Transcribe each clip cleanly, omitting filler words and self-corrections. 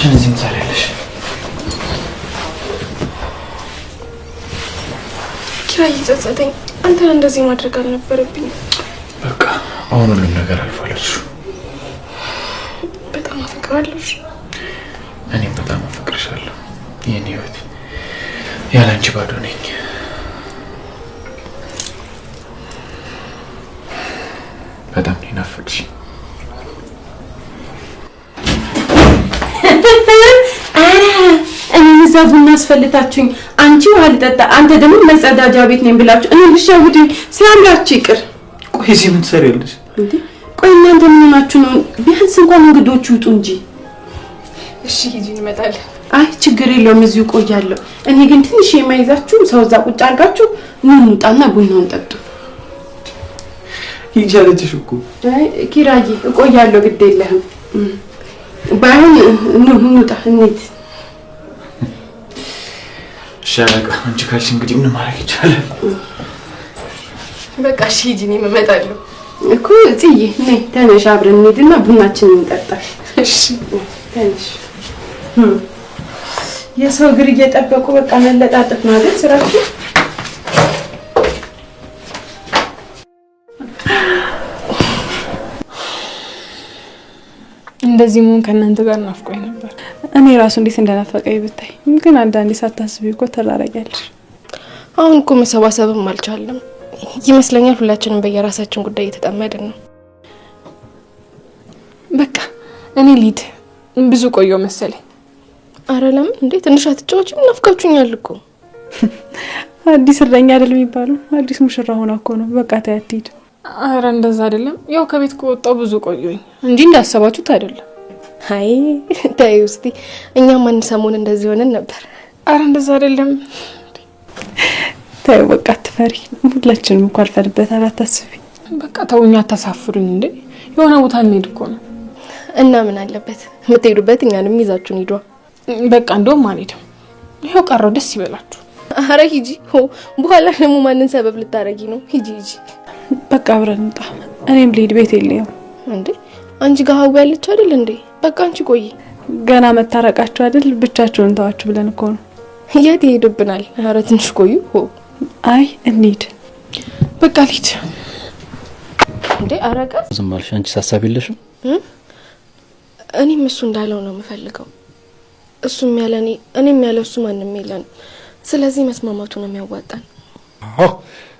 ብቻሽን እዚህ ምትሰሪያለሽ? ኪራይ ይጸጸተኝ። አንተን እንደዚህ ማድረግ አልነበረብኝም። በቃ አሁን ሁሉም ነገር አልፏል። በጣም አፈቅራለሁ። እኔም በጣም አፈቅርሻለሁ። የኔ ህይወት ያለ አንቺ ባዶ ነኝ። በጣም ይናፍቅሽ። እኔ ዛቡና አስፈልታችሁኝ አንቺ ውሃ ልጠጣ አንተ ደግሞ መጸዳጃ ቤት ነኝ ብላችሁ እኔ ልሻውዱኝ ሲያምራችሁ ይቅር። ቆይ እዚህ ምን ትሰሪያለሽ እንዴ? ቆይ እናንተ ምን ሆናችሁ ነው? ቢያንስ እንኳን እንግዶቹ ይውጡ እንጂ። እሺ ሂጂ እንመጣለን። አይ ችግር የለውም እዚሁ ቆያለሁ። እኔ ግን ትንሽ የማይዛችሁ ሰው እዛ ቁጭ አድርጋችሁ ኑ እንውጣና ቡናውን ጠጡ። ሂጂ አለችሽ እኮ። አይ ኪራዬ እቆያለሁ ግድ የለህም። ባይሆን ኑ እንውጣ እንሂድ። ሻለቃ አንቺ ካልሽ እንግዲህ ምን ማድረግ ይቻላል? በቃ እሺ ሂጂ እንመጣለን እኮ ጽዬ ነይ ተነሽ አብረን እንሂድና ቡናችንን እንጠጣ። እሺ ተነሽ። የሰው እግር እየጠበቁ በቃ መለጣጠፍ ማለት ስራችሁ። እንደዚህ መሆን ከእናንተ ጋር ናፍቆኝ ነበር። እኔ ራሱ እንዴት እንደናፈቀኝ ብታይ። ግን አንዳንዴ ሳታስቢ እኮ ተራራቂያለሽ። አሁን እኮ መሰባሰብም አልቻለም ይመስለኛል። ሁላችንም በየራሳችን ጉዳይ እየተጠመድን ነው። በቃ እኔ ሊድ ብዙ ቆየው መሰለኝ። አረ ለምን እንዴ ትንሽ አትጫወቺም? ናፍቃችሁኛል እኮ። አዲስ እረኛ አይደል የሚባለው? አዲስ ሙሽራ ሆና እኮ ነው። በቃ ታያት ሂድ። አረ እንደዛ አይደለም። ያው ከቤት ከወጣው ብዙ ቆየኝ እንጂ እንዳሰባችሁት አይደለም። አይ ታዩ እስቲ እኛም አንድ ሰሞን እንደዚህ ሆነን ነበር። አረ እንደዛ አይደለም። ታዩ በቃ አትፈሪ። ሁላችንም እኮ አልፈንበታል። አታስቢ። በቃ ተውኛ፣ አታሳፍሩኝ እንዴ። የሆነ ቦታ እንሄድ እኮ ነው። እና ምን አለበት የምትሄዱበት እኛንም ይዛችሁን ሂዷ። በቃ እንደውም አልሄድም። ይሄው ቀረው። ደስ ይበላችሁ። አረ ሂጂ። በኋላ ደግሞ ማንን ሰበብ ልታረጊ ነው? ሂጂ ሂጂ። በቃ አብረን እንጣ። እኔም ልሂድ፣ ቤት የለኝም እንዴ። አንቺ ጋር ሀው ያለች አይደል እንዴ? በቃ አንቺ ቆይ። ገና መታረቃችሁ አይደል? ብቻችሁን ተዋችሁ ብለን እኮ ነው። የት ይሄድብናል? አረ ትንሽ ቆዩ። አይ እንሂድ። በቃ ልሂድ እንዴ። አረቀ ዝም አልሽ አንቺ። ሀሳብ የለሽም? እኔም እሱ እንዳለው ነው የምፈልገው። እሱም ያለ እኔም ያለ እሱ ማንም የለን። ስለዚህ መስማማቱ ነው የሚያዋጣን። አዎ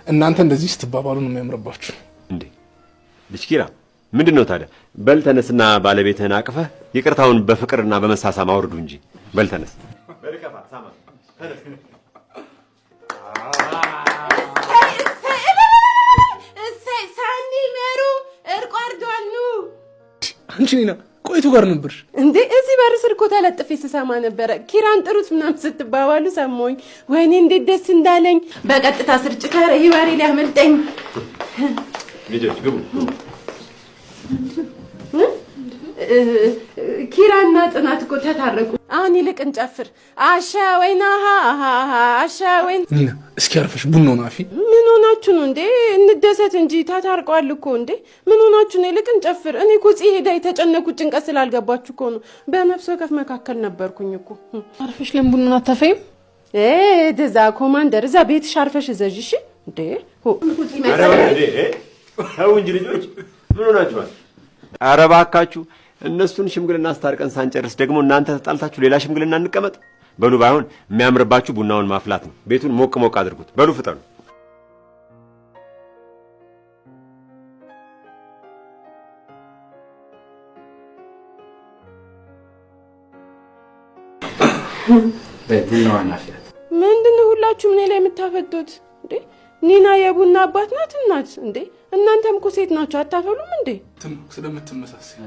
እናንተ እንደዚህ ስትባባሉ ነው የሚያምርባችሁ እንዴ። ልጅ ኪራ ምንድነው ታዲያ? በል ተነስና ባለቤትህን አቅፈህ ይቅርታውን በፍቅርና በመሳሳም አውርዱ እንጂ። በል ተነስ። በልከፋ ሳማ ተነስ። እሰይ ሳኒ መሩ እርቋርዷሉ። አንቺ ኒና ቆይቱ ጋር ነበርሽ እንዴ? እዚህ በር ስር እኮ ተለጥፌ ስሰማ ነበረ። ኪራን ጥሩት ምናምን ስትባባሉ ሰማሁኝ። ወይኔ እንዴት ደስ እንዳለኝ። በቀጥታ ስርጭት ካረ ይባሪ ሊያመልጠኝ። ልጆች ግቡ። ኪራና ጽናት እኮ ተታረቁ። አሁን ይልቅ እንጨፍር። አሻ ወይና አሻ ወይን። ኒና እስኪ አርፈሽ ቡናውን አፊ። ምን ሆናችሁ ነው እንዴ? እንደሰት እንጂ ታታርቀዋል እኮ እንዴ። ምን ሆናችሁ ነው? ይልቅ እንጨፍር። እኔ እኮ ጽሄ ሄዳ የተጨነቁት ጭንቀት ስላልገባችሁ እኮ ነው። በነፍስ ወከፍ መካከል ነበርኩኝ እኮ። አርፈሽ ለምቡና አታፈይም? ደዛ ኮማንደር እዛ ቤትሽ አርፈሽ እዘዥ። እሺ እንዴ አረ እንዴ ታው እንጂ ልጆች ምን ሆናችኋል? አረ እባካችሁ እነሱን ሽምግልና አስታርቀን ሳንጨርስ ደግሞ እናንተ ተጣልታችሁ ሌላ ሽምግልና እንቀመጥ። በሉ ባይሆን የሚያምርባችሁ ቡናውን ማፍላት ነው። ቤቱን ሞቅ ሞቅ አድርጉት። በሉ ፍጠኑ። በቡናዋን አፍላት። ምንድነው ሁላችሁም እኔ ላይ የምታፈጡት እንዴ? ኒና የቡና አባት ናት እናት እንዴ? እናንተም እኮ ሴት ናችሁ አታፈሉም እንዴ? ስለምትመሳሰል